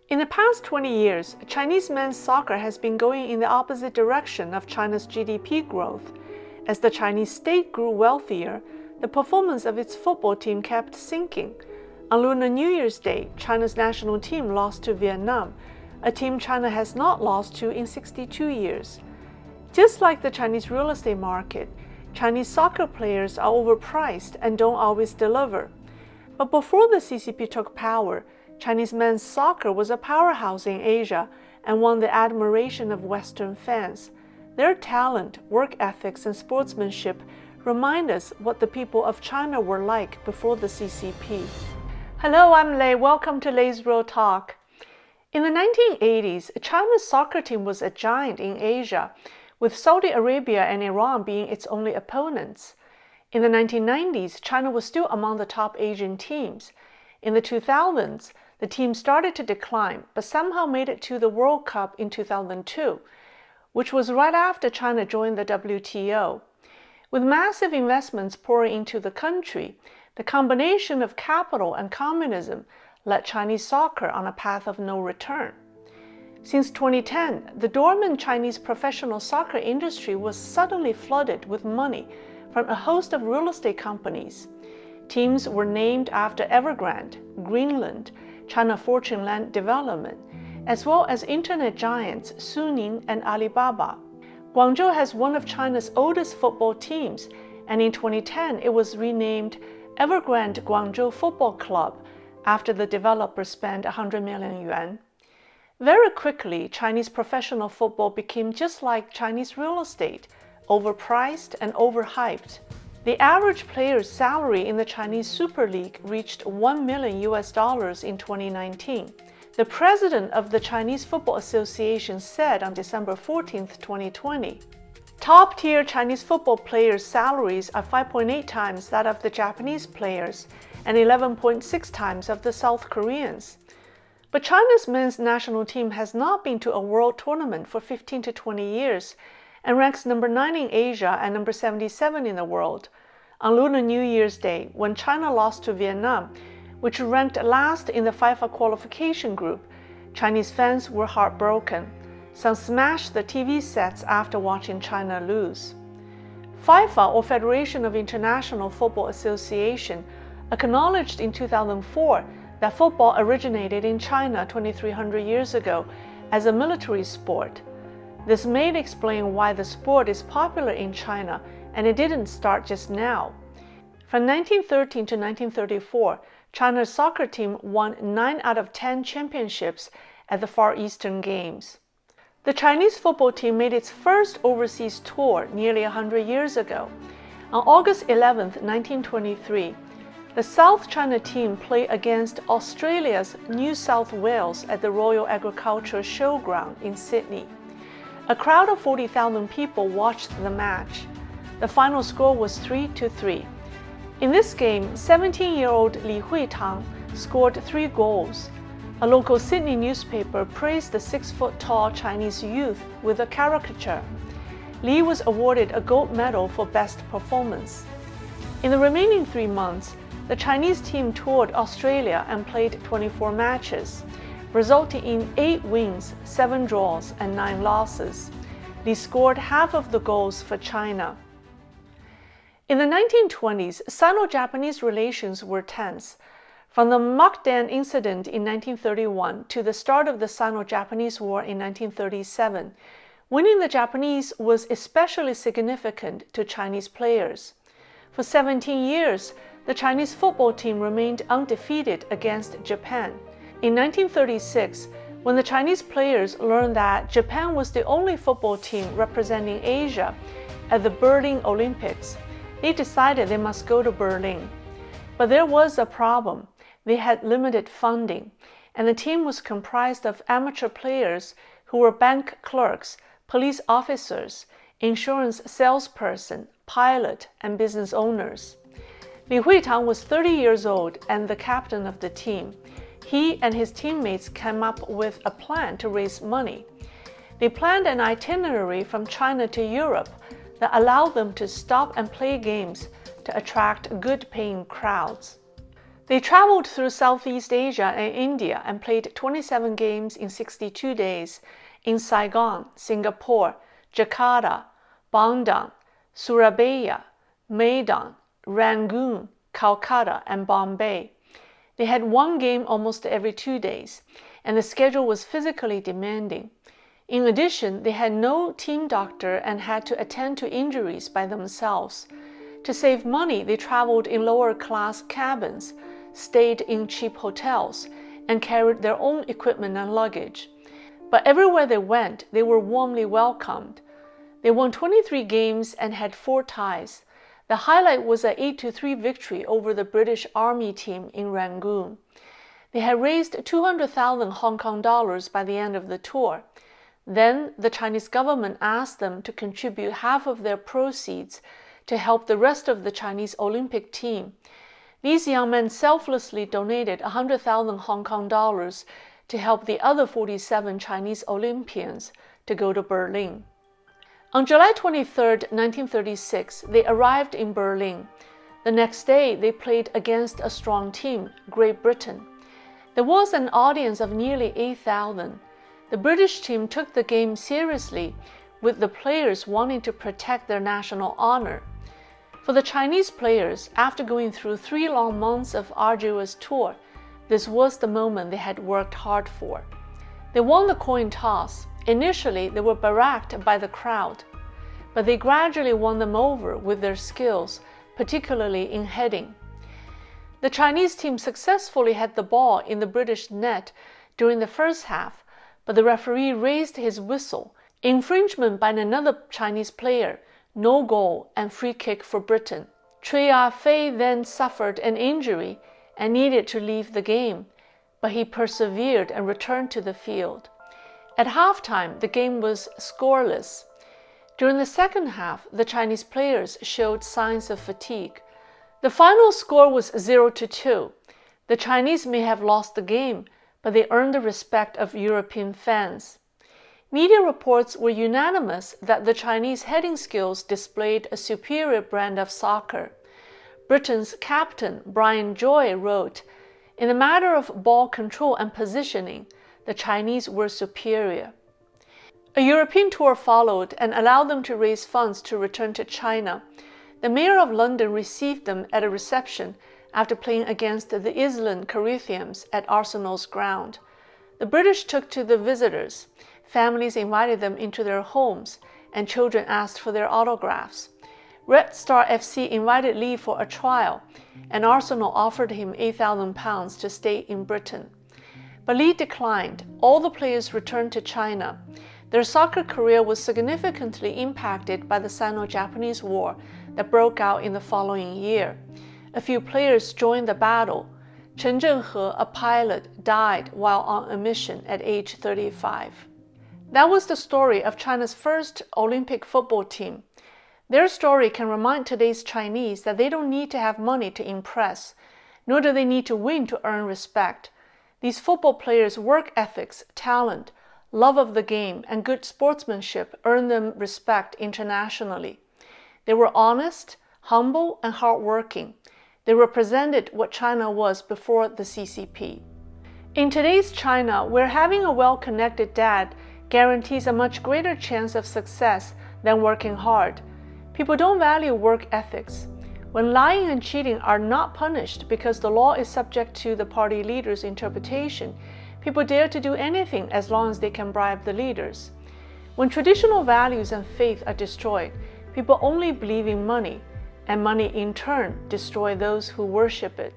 In the past 20 years, Chinese men's soccer has been going in the opposite direction of China's GDP growth. As the Chinese state grew wealthier, the performance of its football team kept sinking. On Lunar New Year's Day, China's national team lost to Vietnam, a team China has not lost to in 62 years. Just like the Chinese real estate market, Chinese soccer players are overpriced and don't always deliver. But before the CCP took power, Chinese men's soccer was a powerhouse in Asia and won the admiration of Western fans. Their talent, work ethics, and sportsmanship remind us what the people of China were like before the CCP. Hello, I'm Lei. Welcome to Lei's Real Talk. In the 1980s, China's soccer team was a giant in Asia, with Saudi Arabia and Iran being its only opponents. In the 1990s, China was still among the top Asian teams. In the 2000s, the team started to decline, but somehow made it to the World Cup in 2002, which was right after China joined the WTO. With massive investments pouring into the country, the combination of capital and communism led Chinese soccer on a path of no return. Since 2010, the dormant Chinese professional soccer industry was suddenly flooded with money from a host of real estate companies. Teams were named after Evergrande, Greenland, China Fortune Land Development, as well as internet giants Suning and Alibaba. Guangzhou has one of China's oldest football teams, and in 2010 it was renamed Evergrande Guangzhou Football Club after the developer spent 100 million yuan. Very quickly, Chinese professional football became just like Chinese real estate, overpriced and overhyped. The average player's salary in the Chinese Super League reached $1 million in 2019. The president of the Chinese Football Association said on December 14, 2020, "Top-tier Chinese football players' salaries are 5.8 times that of the Japanese players and 11.6 times of the South Koreans." But China's men's national team has not been to a world tournament for 15 to 20 years and ranks number 9 in Asia and number 77 in the world. On Lunar New Year's Day, when China lost to Vietnam, which ranked last in the FIFA qualification group, Chinese fans were heartbroken. Some smashed the TV sets after watching China lose. FIFA, or Federation of International Football Association, acknowledged in 2004 that football originated in China 2,300 years ago as a military sport. This may explain why the sport is popular in China, and it didn't start just now. From 1913 to 1934, China's soccer team won 9 out of 10 championships at the Far Eastern Games. The Chinese football team made its first overseas tour nearly 100 years ago. On August 11, 1923, the South China team played against Australia's New South Wales at the Royal Agricultural Showground in Sydney. A crowd of 40,000 people watched the match. The final score was 3-3. In this game, 17-year-old Li Huitang scored 3 goals. A local Sydney newspaper praised the 6-foot-tall Chinese youth with a caricature. Li was awarded a gold medal for best performance. In the remaining 3 months, the Chinese team toured Australia and played 24 matches, resulting in 8 wins, 7 draws, and 9 losses. Li scored half of the goals for China. In the 1920s, Sino-Japanese relations were tense. From the Mukden incident in 1931 to the start of the Sino-Japanese War in 1937, winning the Japanese was especially significant to Chinese players. For 17 years, the Chinese football team remained undefeated against Japan. In 1936, when the Chinese players learned that Japan was the only football team representing Asia at the Berlin Olympics, they decided they must go to Berlin. But there was a problem. They had limited funding, and the team was comprised of amateur players who were bank clerks, police officers, insurance salesperson, pilot, and business owners. Li Huitang was 30 years old and the captain of the team. He and his teammates came up with a plan to raise money. They planned an itinerary from China to Europe that allowed them to stop and play games to attract good-paying crowds. They traveled through Southeast Asia and India and played 27 games in 62 days in Saigon, Singapore, Jakarta, Bandung, Surabaya, Medan, Rangoon, Calcutta, and Bombay. They had one game almost every 2 days, and the schedule was physically demanding. In addition, they had no team doctor and had to attend to injuries by themselves. To save money, they traveled in lower-class cabins, stayed in cheap hotels, and carried their own equipment and luggage. But everywhere they went, they were warmly welcomed. They won 23 games and had 4 ties. The highlight was an 8-3 victory over the British Army team in Rangoon. They had raised 200,000 Hong Kong dollars by the end of the tour. Then the Chinese government asked them to contribute half of their proceeds to help the rest of the Chinese Olympic team. These young men selflessly donated 100,000 Hong Kong dollars to help the other 47 Chinese Olympians to go to Berlin. On July 23, 1936, they arrived in Berlin. The next day, they played against a strong team, Great Britain. There was an audience of nearly 8,000. The British team took the game seriously, with the players wanting to protect their national honor. For the Chinese players, after going through 3 long months of arduous tour, this was the moment they had worked hard for. They won the coin toss. Initially, they were barracked by the crowd, but they gradually won them over with their skills, particularly in heading. The Chinese team successfully had the ball in the British net during the first half, but the referee raised his whistle. Infringement by another Chinese player, no goal, and free kick for Britain. Cui Ah-fei then suffered an injury and needed to leave the game, but he persevered and returned to the field. At halftime, the game was scoreless. During the second half, the Chinese players showed signs of fatigue. The final score was 0-2. The Chinese may have lost the game, but they earned the respect of European fans. Media reports were unanimous that the Chinese heading skills displayed a superior brand of soccer. Britain's captain, Brian Joy, wrote, "In the matter of ball control and positioning, the Chinese were superior." A European tour followed and allowed them to raise funds to return to China. The mayor of London received them at a reception after playing against the Island Corinthians at Arsenal's ground. The British took to the visitors. Families invited them into their homes, and children asked for their autographs. Red Star FC invited Lee for a trial, and Arsenal offered him £8,000 to stay in Britain. But Lee declined. All the players returned to China. Their soccer career was significantly impacted by the Sino-Japanese War that broke out in the following year. A few players joined the battle. Chen Zhenhe, a pilot, died while on a mission at age 35. That was the story of China's first Olympic football team. Their story can remind today's Chinese that they don't need to have money to impress, nor do they need to win to earn respect. These football players' work ethics, talent, love of the game, and good sportsmanship earned them respect internationally. They were honest, humble, and hardworking. They represented what China was before the CCP. In today's China, where having a well-connected dad guarantees a much greater chance of success than working hard, people don't value work ethics. When lying and cheating are not punished because the law is subject to the party leader's interpretation, people dare to do anything as long as they can bribe the leaders. When traditional values and faith are destroyed, people only believe in money, and money in turn destroy those who worship it.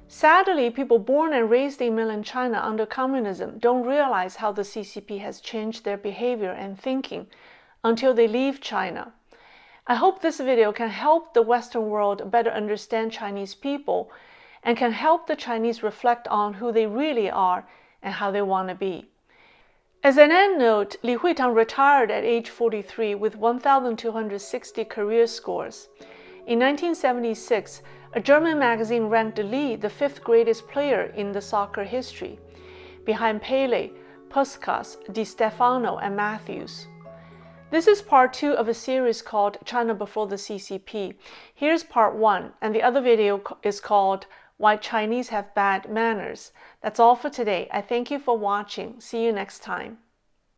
Sadly, people born and raised in mainland China under communism don't realize how the CCP has changed their behavior and thinking until they leave China. I hope this video can help the Western world better understand Chinese people and can help the Chinese reflect on who they really are and how they want to be. As an end note, Li Huitang retired at age 43 with 1,260 career scores. In 1976, a German magazine ranked Li the 5th greatest player in the soccer history, behind Pele, Puskas, Di Stefano, and Matthews. This is part 2 of a series called China Before the CCP. Here's part 1, and the other video is called Why Chinese have bad manners. That's all for today. I thank you for watching. See you next time.